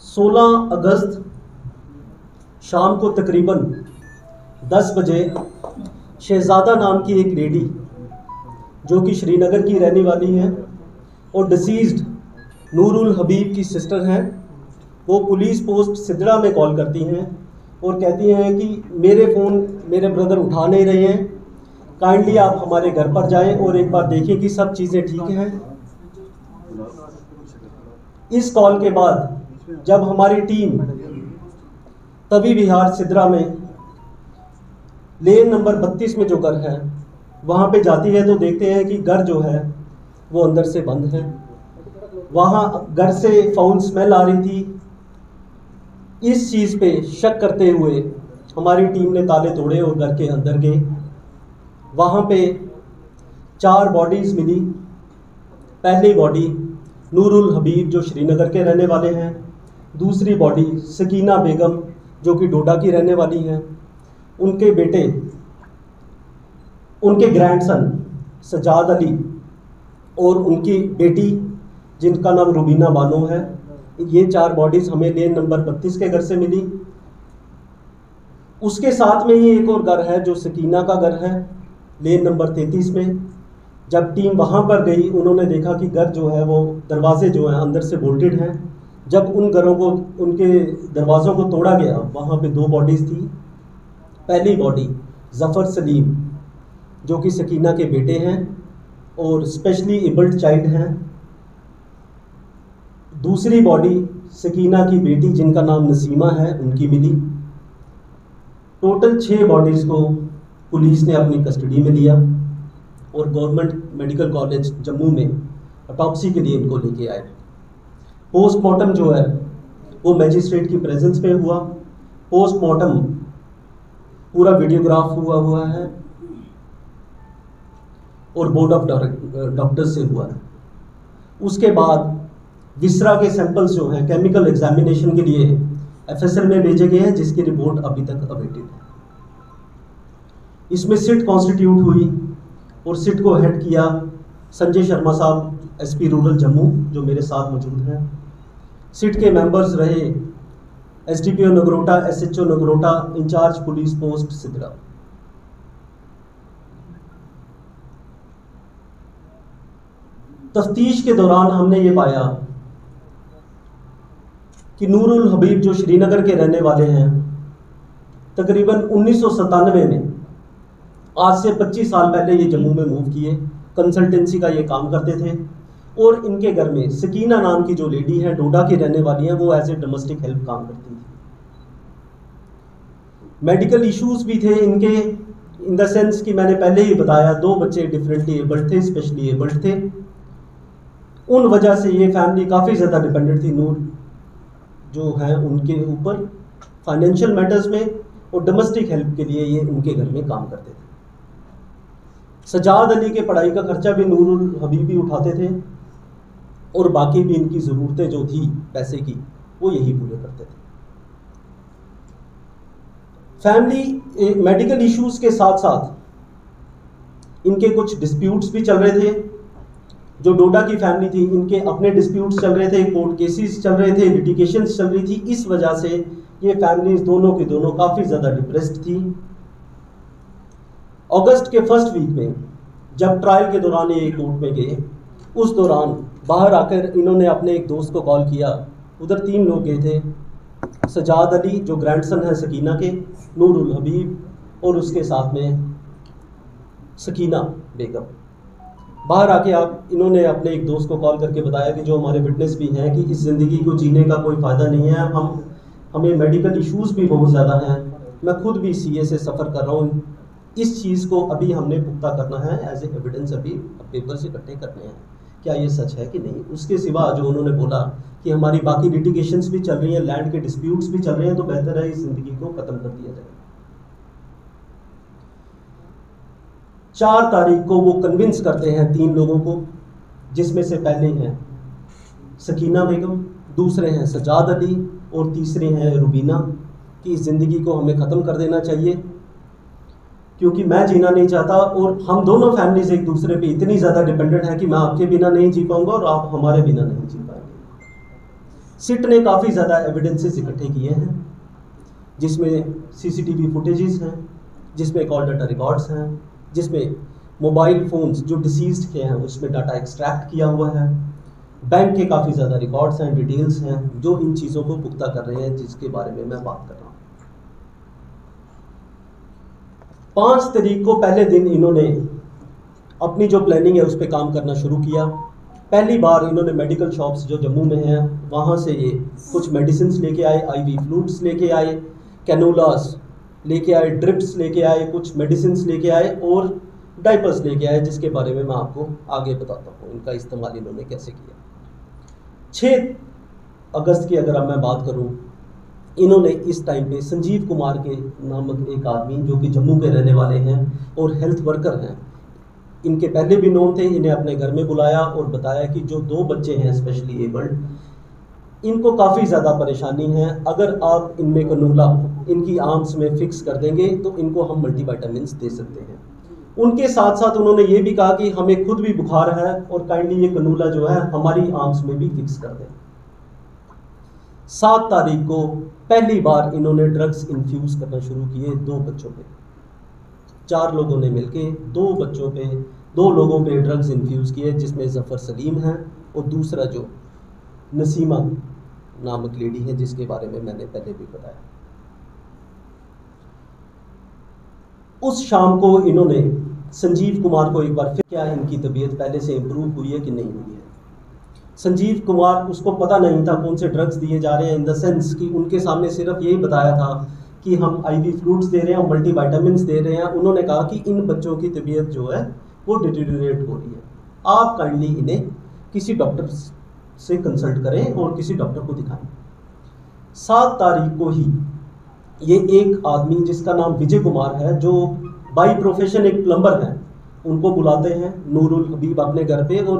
16 अगस्त शाम को तकरीबन 10 बजे शहजादा नाम की एक लेडी जो कि श्रीनगर की रहने वाली है और डिसीज्ड नूरुल हबीब की सिस्टर हैं, वो पुलिस पोस्ट सिद्रा में कॉल करती हैं और कहती हैं कि मेरे फ़ोन मेरे ब्रदर उठा नहीं रहे हैं, काइंडली आप हमारे घर पर जाएं और एक बार देखें कि सब चीज़ें ठीक हैं। इस कॉल के बाद जब हमारी टीम तभी विहार सिद्रा में लेन नंबर 32 में जो घर है वहाँ पे जाती है तो देखते हैं कि घर जो है वो अंदर से बंद है। वहाँ घर से फाउल स्मेल आ रही थी। इस चीज़ पे शक करते हुए हमारी टीम ने ताले तोड़े और घर के अंदर गए। वहाँ पे 4 बॉडीज़ मिली। पहली बॉडी नूरुल हबीब जो श्रीनगर के रहने वाले हैं, दूसरी बॉडी सकीना बेगम जो कि डोडा की रहने वाली हैं, उनके बेटे, उनके ग्रैंडसन सजाद अली और उनकी बेटी जिनका नाम रुबीना बानो है। ये 4 बॉडीज़ हमें लेन नंबर 32 के घर से मिली। उसके साथ में ही एक और घर है जो सकीना का घर है लेन नंबर 33 में। जब टीम वहाँ पर गई उन्होंने देखा कि घर जो है वो दरवाजे जो हैं अंदर से बोल्टेड हैं। जब उन घरों को, उनके दरवाज़ों को तोड़ा गया, वहाँ पे 2 बॉडीज़ थी। पहली बॉडी ज़फ़र सलीम जो कि सकीना के बेटे हैं और स्पेशली एबल्ड चाइल्ड हैं। दूसरी बॉडी सकीना की बेटी जिनका नाम नसीमा है, उनकी मिली। टोटल 6 बॉडीज़ को पुलिस ने अपनी कस्टडी में लिया और गवर्नमेंट मेडिकल कॉलेज जम्मू में ऑटोप्सी के लिए इनको लेके आए। पोस्टमार्टम जो है वो मैजिस्ट्रेट की प्रेजेंस में हुआ। पोस्टमार्टम पूरा वीडियोग्राफ हुआ है और बोर्ड ऑफ डॉक्टर्स से हुआ है। उसके बाद विसरा के सैंपल्स जो हैं केमिकल एग्जामिनेशन के लिए एफएसएल में भेजे गए हैं, जिसकी रिपोर्ट अभी तक अवेटेड है। इसमें सिट कॉन्स्टिट्यूट हुई और सिट को हेड किया संजय शर्मा साहब, एसपी रूरल जम्मू, जो मेरे साथ मौजूद हैं। सिट के मेंबर्स रहे SDPO Nagrota, SHO Nagrota, incharge police post Sidhra. तफ्तीश के दौरान हमने ये पाया कि नूरुल हबीब जो श्रीनगर के रहने वाले हैं, तकरीबन 1997 में, आज से 25 साल पहले ये जम्मू में मूव किए। कंसल्टेंसी का ये काम करते थे और इनके घर में सकीना नाम की जो लेडी है, डोडा की रहने वाली है, वो एज ए डोमेस्टिक हेल्प काम करती थी। मेडिकल इश्यूज भी थे इनके, इन द सेंस कि मैंने पहले ही बताया 2 बच्चे डिफरेंटली एबल्ड थे, स्पेशली एबल्ड थे। उन वजह से ये फैमिली काफ़ी ज़्यादा डिपेंडेंट थी नूर जो है उनके ऊपर फाइनेंशियल मैटर्स में, और डोमेस्टिक हेल्प के लिए ये उनके घर में काम करते थे। सजाद अली के पढ़ाई का खर्चा भी नूरुल हबीब भी उठाते थे और बाकी भी इनकी ज़रूरतें जो थी पैसे की वो यही पूरे करते थे। फैमिली मेडिकल इश्यूज़ के साथ साथ इनके कुछ डिस्प्यूट्स भी चल रहे थे। जो डोडा की फैमिली थी, इनके अपने डिस्प्यूट्स चल रहे थे, कोर्ट केसेस चल रहे थे, लिटिगेशंस चल रही थी। इस वजह से ये फैमिलीज दोनों की दोनों काफ़ी ज़्यादा डिप्रेस्ड थी। अगस्त के फर्स्ट वीक में जब ट्रायल के दौरान ये कोर्ट में गए, उस दौरान बाहर आकर इन्होंने अपने एक दोस्त को कॉल किया। उधर 3 लोग गए थे, सजाद अली जो ग्रैंडसन है सकीना के, नूरुल हबीब और उसके साथ में सकीना बेगम। बाहर आके इन्होंने अपने एक दोस्त को कॉल करके बताया कि जो हमारे विटनेस भी हैं कि इस ज़िंदगी को जीने का कोई फ़ायदा नहीं है, हमें मेडिकल इश्यूज़ भी बहुत ज़्यादा हैं, मैं खुद भी सीए से सफ़र कर रहा हूँ, इस चीज़ को अभी हमने पुख्ता करना है, एज ए एविडेंस अभी पेपर्स इकट्ठे करने हैं, क्या ये सच है कि नहीं। उसके सिवा जो उन्होंने बोला कि हमारी बाकी लिटिगेशंस भी चल रही हैं, लैंड के डिस्प्यूट्स भी चल रहे हैं, तो बेहतर है इस ज़िंदगी को ख़त्म कर दिया जाए। 4 तारीख को वो कन्विंस करते हैं 3 लोगों को, जिसमें से पहले हैं सकीना बेगम, दूसरे हैं सजाद अली और तीसरे हैं रुबीना, कि इस ज़िंदगी को हमें ख़त्म कर देना चाहिए क्योंकि मैं जीना नहीं चाहता और हम दोनों फैमिलीज एक दूसरे पे इतनी ज़्यादा डिपेंडेंट है कि मैं आपके बिना नहीं जी पाऊंगा और आप हमारे बिना नहीं जी पाएंगे। सिट ने काफ़ी ज़्यादा एविडेंसेस इकट्ठे किए हैं, जिसमें सीसीटीवी फुटेजेस हैं, जिसमें कॉल डाटा रिकॉर्ड्स हैं, जिसमें मोबाइल फ़ोन्स जो डिसीज्ड के हैं उसमें डाटा एक्सट्रैक्ट किया हुआ है, बैंक के काफ़ी ज़्यादा रिकॉर्ड्स हैं, डिटेल्स हैं, जो इन चीज़ों को पुख्ता कर रहे हैं, जिसके बारे में मैं बात कर रहा हूँ। 5 तारीख को पहले दिन इन्होंने अपनी जो प्लानिंग है उस पर काम करना शुरू किया। पहली बार इन्होंने मेडिकल शॉप्स जो जम्मू में हैं वहाँ से ये कुछ मेडिसिन लेके आए, आईवी फ्लूइड्स लेके आए, कैनोलास लेके आए, ड्रिप्स लेके आए, कुछ मेडिसिन लेके आए और डाइपर्स लेके आए, जिसके बारे में मैं आपको आगे बताता हूँ इनका इस्तेमाल इन्होंने कैसे किया। 6 अगस्त की अगर अब मैं बात करूँ, इन्होंने इस टाइम पे संजीव कुमार के नामक एक आदमी जो कि जम्मू के रहने वाले हैं और हेल्थ वर्कर हैं, इनके पहले भी नोन थे, इन्हें अपने घर में बुलाया और बताया कि जो 2 बच्चे हैं स्पेशली एबल्ड, इनको काफ़ी ज़्यादा परेशानी है, अगर आप इनमें कनूला इनकी आर्म्स में फिक्स कर देंगे तो इनको हम मल्टीविटामिन्स दे सकते हैं। उनके साथ साथ उन्होंने ये भी कहा कि हमें खुद भी बुखार है और काइंडली ये कनूला जो है हमारी आर्म्स में भी फिक्स कर दें। 7 तारीख को पहली बार इन्होंने ड्रग्स इन्फ्यूज़ करना शुरू किए 2 बच्चों पे। 4 लोगों ने मिलके 2 लोगों पे ड्रग्स इन्फ्यूज़ किए, जिसमें ज़फ़र सलीम है और दूसरा जो नसीमा नामक लेडी है, जिसके बारे में मैंने पहले भी बताया। उस शाम को इन्होंने संजीव कुमार को एक बार फिर, क्या इनकी तबीयत पहले से इम्प्रूव हुई है कि नहीं हुई है। संजीव कुमार, उसको पता नहीं था कौन से ड्रग्स दिए जा रहे हैं, इन द सेंस कि उनके सामने सिर्फ यही बताया था कि हम आईवी फ्लूइड्स दे रहे हैं, मल्टीविटामिन्स दे रहे हैं। उन्होंने कहा कि इन बच्चों की तबीयत जो है वो डिटेरियोरेट हो रही है, आप काइंडली इन्हें किसी डॉक्टर से कंसल्ट करें और किसी डॉक्टर को दिखाएं। 7 तारीख को ही ये एक आदमी जिसका नाम विजय कुमार है, जो बाई प्रोफेशन एक प्लम्बर है, उनको बुलाते हैं नूरुल हबीब अपने घर पे और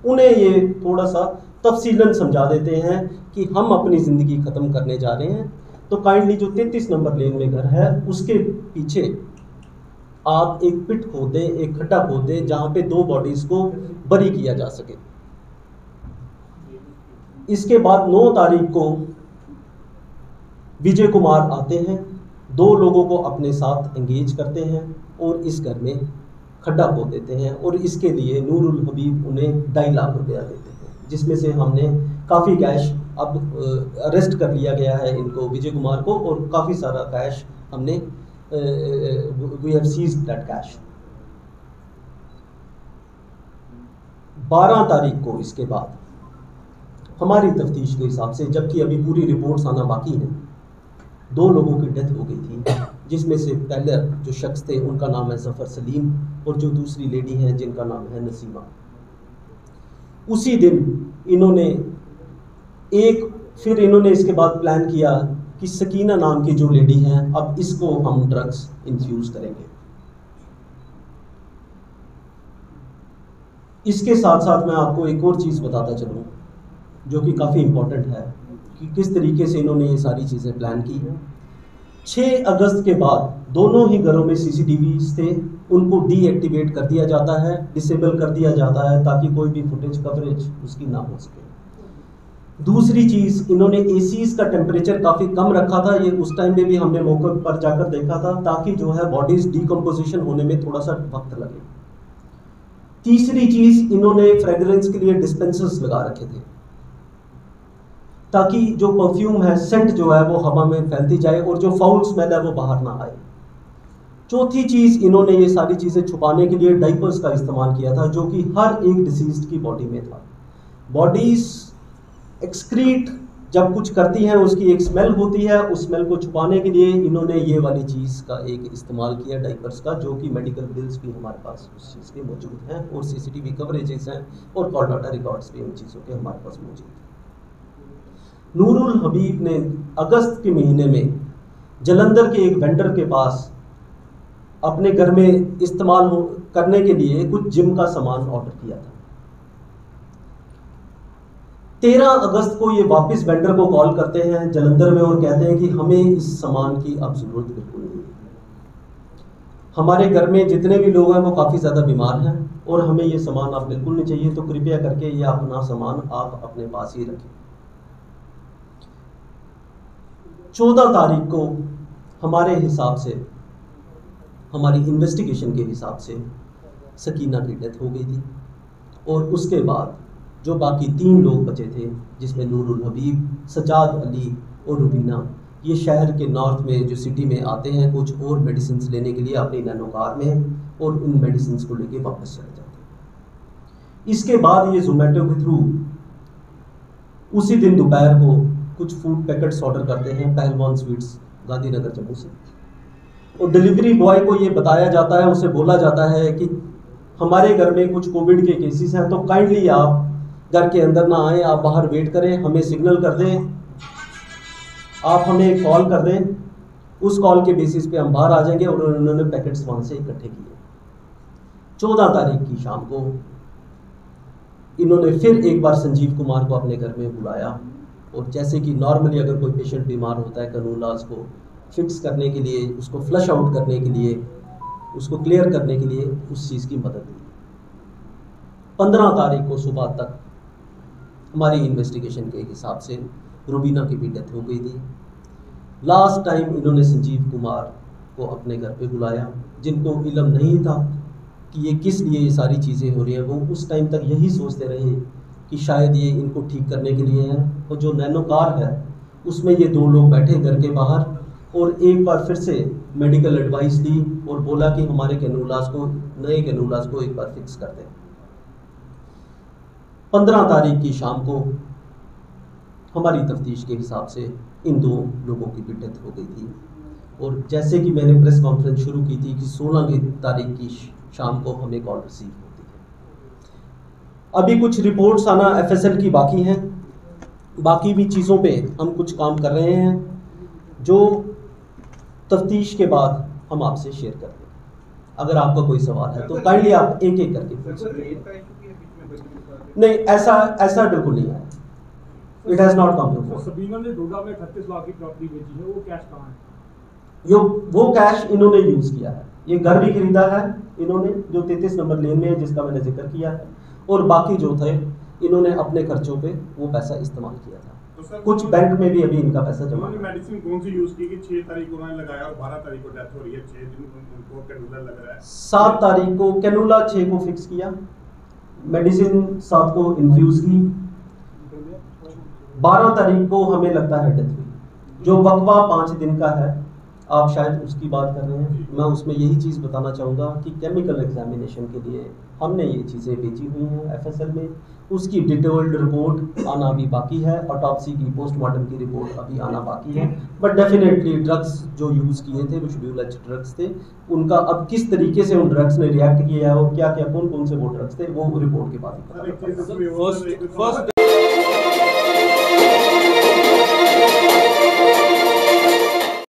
उन्हें ये थोड़ा सा तफसीलन समझा देते हैं कि हम अपनी ज़िंदगी ख़त्म करने जा रहे हैं, तो काइंडली जो 33 नंबर लेन में घर है उसके पीछे आप एक पिट खोद दें, एक खड्डा खोद दें, जहाँ पे 2 बॉडीज़ को बरी किया जा सके। इसके बाद 9 तारीख को विजय कुमार आते हैं, 2 लोगों को अपने साथ एंगेज करते हैं और इस घर में खड्डा खोद देते हैं और इसके लिए नूरुल हबीब उन्हें 2.5 लाख रुपया देते हैं, जिसमें से हमने काफ़ी कैश, अब अरेस्ट कर लिया गया है इनको, विजय कुमार को, और काफ़ी सारा कैश हमने we have seized that cash. 12 तारीख को इसके बाद हमारी तफ्तीश के हिसाब से, जबकि अभी पूरी रिपोर्ट्स आना बाकी हैं, 2 लोगों की डेथ हो गई थी, जिसमें से पहले जो शख्स थे उनका नाम है ज़फ़र सलीम और जो दूसरी लेडी है जिनका नाम है नसीमा। उसी दिन इन्होंने फिर इसके बाद प्लान किया कि सकीना नाम की जो लेडी है, अब इसको हम ड्रग्स इन्फ्यूज़ करेंगे। इसके साथ साथ मैं आपको एक और चीज़ बताता चलूँ जो कि काफ़ी इम्पोर्टेंट है कि किस तरीके से इन्होंने ये सारी चीज़ें प्लान की। 6 अगस्त के बाद दोनों ही घरों में CCTVs थे, उनको डीएक्टिवेट कर दिया जाता है, डिसेबल कर दिया जाता है, ताकि कोई भी फुटेज कवरेज उसकी ना हो सके। दूसरी चीज़, इन्होंने ACs का टेम्परेचर काफ़ी कम रखा था, ये उस टाइम पे भी हमने मौके पर जाकर देखा था, ताकि जो है बॉडीज़ डिकम्पोजिशन होने में थोड़ा सा वक्त लगे। तीसरी चीज़, इन्होंने फ्रेगरेंस के लिए डिस्पेंसर्स लगा रखे थे, ताकि जो परफ्यूम है, सेंट जो है वो हवा में फैलती जाए और जो फाउल स्मेल है वो बाहर ना आए। चौथी चीज़, इन्होंने ये सारी चीज़ें छुपाने के लिए डाइपर्स का इस्तेमाल किया था, जो कि हर एक डिसीज्ड की बॉडी में था। बॉडीज़ एक्सक्रीट जब कुछ करती हैं उसकी एक स्मेल होती है, उस स्मेल को छुपाने के लिए इन्होंने ये वाली चीज़ का एक इस्तेमाल किया, डाइपर्स का, जो कि मेडिकल बिल्स भी हमारे पास उस चीज़ के मौजूद हैं और CCTV कवरेजेस हैं और कॉल डाटा रिकॉर्ड्स भी उन चीज़ों के हमारे पास मौजूद हैं। नूरुल हबीब ने अगस्त के महीने में जलंधर के एक वेंडर के पास अपने घर में इस्तेमाल करने के लिए कुछ जिम का सामान ऑर्डर किया था। 13 अगस्त को ये वापस वेंडर को कॉल करते हैं जलंधर में और कहते हैं कि हमें इस सामान की अब ज़रूरत बिल्कुल नहीं है, हमारे घर में जितने भी लोग हैं वो काफ़ी ज़्यादा बीमार हैं और हमें ये सामान आप बिल्कुल नहीं चाहिए, तो कृपया करके ये अपना सामान आप अपने पास ही रखें। 14 तारीख को हमारे हिसाब से, हमारी इन्वेस्टिगेशन के हिसाब से सकीना की डेथ हो गई थी। और उसके बाद जो बाकी 3 लोग बचे थे, जिसमें नूरुल हबीब, सजाद अली और रुबीना, ये शहर के नॉर्थ में जो सिटी में आते हैं कुछ और मेडिसिन लेने के लिए अपनी नैनो कार में, और उन मेडिसिन को लेके वापस चले जाते हैं। इसके बाद ये जोमेटो के थ्रू उसी दिन दोपहर को कुछ फूड पैकेट्स ऑर्डर करते हैं पहलवान स्वीट्स गांधीनगर जम्मू से, और डिलीवरी बॉय को ये बताया जाता है, उसे बोला जाता है कि हमारे घर में कुछ कोविड के केसेस हैं, तो काइंडली आप घर के अंदर ना आएँ, आप बाहर वेट करें, हमें सिग्नल कर दें, आप हमें एक कॉल कर दें, उस कॉल के बेसिस पे हम बाहर आ जाएंगे। और उन्होंने पैकेट्स वहाँ से इकट्ठे किए। 14 तारीख की शाम को इन्होंने फिर एक बार संजीव कुमार को अपने घर में बुलाया, और जैसे कि नॉर्मली अगर कोई पेशेंट बीमार होता है, कैनुलास को फिक्स करने के लिए, उसको फ्लश आउट करने के लिए, उसको क्लियर करने के लिए उस चीज़ की मदद दी। 15 तारीख को सुबह तक हमारी इन्वेस्टिगेशन के हिसाब से रुबीना की भी डेथ हो गई थी। लास्ट टाइम इन्होंने संजीव कुमार को अपने घर पे बुलाया, जिनको इल्म नहीं था कि ये किस लिए ये सारी चीज़ें हो रही हैं। वो उस टाइम तक यही सोचते रहे कि शायद ये इनको ठीक करने के लिए हैं। और जो नैनो कार है उसमें ये 2 लोग बैठे घर के बाहर, और एक बार फिर से मेडिकल एडवाइस ली और बोला कि हमारे कैनुलास को, नए कैनुलास को एक बार फिक्स कर दें। 15 तारीख की शाम को हमारी तफ्तीश के हिसाब से इन 2 लोगों की भी डेथ हो गई थी। और जैसे कि मैंने प्रेस कॉन्फ्रेंस शुरू की थी कि 16 की तारीख की शाम को हमें कॉल रिसीव होती है। अभी कुछ रिपोर्ट्स आना एफएसएल की बाकी हैं, बाकी भी चीज़ों पे हम कुछ काम कर रहे हैं, जो तफ्तीश के बाद हम आपसे शेयर कर देंगे। अगर आपका कोई सवाल है तो काइंडली आप एक एक करके पूछें। नहीं, ऐसा बिल्कुल नहीं है। It has not come before. Sabina ने डोडा में 38 लाख की प्रॉपर्टी बेची है, वो कैश कहाँ है? वो कैश इन्होंने यूज़ किया है। ये घर भी खरीदा है इन्होंने, जो 33 नंबर लेन में है, जिसका मैंने जिक्र किया है, और बाकी जो थे इन्होंने अपने खर्चों पे वो पैसा इस्तेमाल किया था। तो कुछ बैंक में भी अभी इनका पैसा जमा है। मेडिसिन कौन सी यूज की कि 6 तारीख को उन्होंने लगाया और 12 तारीख को डेथ हो रही है, 6 दिन उनको कैनुला लग रहा है। 7 तारीख को कैनुला 6 को फिक्स किया, मेडिसिन 7 को इन्फ्यूज की, 12 तारीख को हमें लगता है डेथ हुई। जो वकवा 5 दिन का है, आप शायद उसकी बात कर रहे हैं। मैं उसमें यही चीज़ बताना चाहूँगा कि केमिकल एग्जामिनेशन के लिए हमने ये चीज़ें भेजी हुई हैं एफएसएल में। उसकी डिटेल्ड रिपोर्ट आना अभी बाकी है, ऑटोप्सी की, पोस्टमार्टम की रिपोर्ट अभी आना बाकी है। बट डेफिनेटली ड्रग्स जो यूज़ किए थे वो शेड्यूल एच ड्रग्स थे, उनका अब किस तरीके से उन ड्रग्स ने रिएक्ट किया है और क्या क्या कौन कौन से वो ड्रग्स थे, वो रिपोर्ट के बाद ही पता लगेगा।